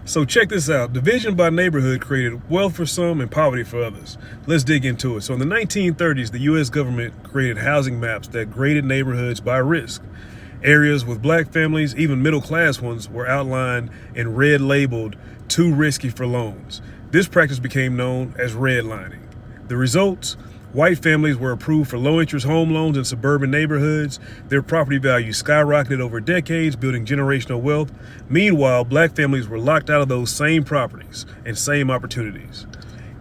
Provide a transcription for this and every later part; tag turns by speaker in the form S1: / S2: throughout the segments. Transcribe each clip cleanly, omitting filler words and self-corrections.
S1: So check this out. Division by neighborhood created wealth for some and poverty for others. Let's dig into it. So in the 1930s, the U.S. government created housing maps that graded neighborhoods by risk. Areas with black families, even middle-class ones, were outlined and red labeled too risky for loans. This practice became known as redlining. The results? White families were approved for low-interest home loans in suburban neighborhoods. Their property values skyrocketed over decades, building generational wealth. Meanwhile, black families were locked out of those same properties and same opportunities.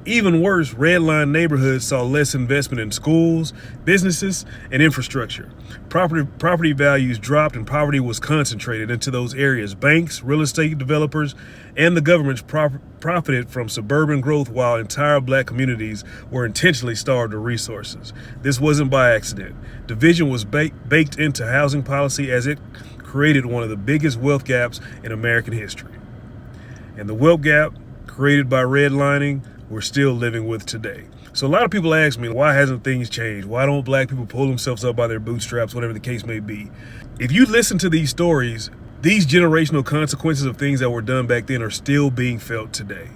S1: Even worse, redline neighborhoods saw less investment in schools, businesses, and infrastructure. Property values dropped and poverty was concentrated into those areas. Banks, real estate developers, and the governments profited from suburban growth while entire black communities were intentionally starved of resources. This wasn't by accident. Division was baked into housing policy as it created one of the biggest wealth gaps in American history. And the wealth gap created by redlining we're still living with today. So a lot of people ask me, why hasn't things changed? Why don't black people pull themselves up by their bootstraps, whatever the case may be? If you listen to these stories, these generational consequences of things that were done back then are still being felt today.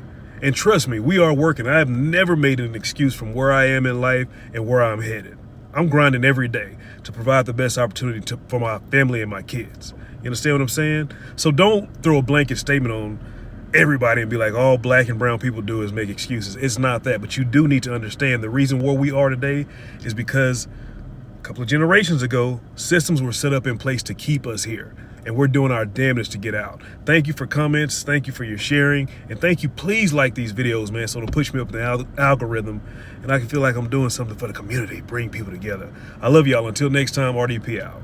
S1: And trust me, we are working. I have never made an excuse from where I am in life and where I'm headed. I'm grinding every day to provide the best opportunity for my family and my kids. You understand what I'm saying? So don't throw a blanket statement on everybody and be like, all black and brown people do is make excuses. It's not that, but you do need to understand the reason where we are today is because a couple of generations ago, systems were set up in place to keep us here, and we're doing our damnedest to get out. Thank you for comments, thank you for your sharing, and thank you, please like these videos, man, so it'll push me up in the algorithm, and I can feel like I'm doing something for the community, bring people together. I love y'all. Until next time, RDP out.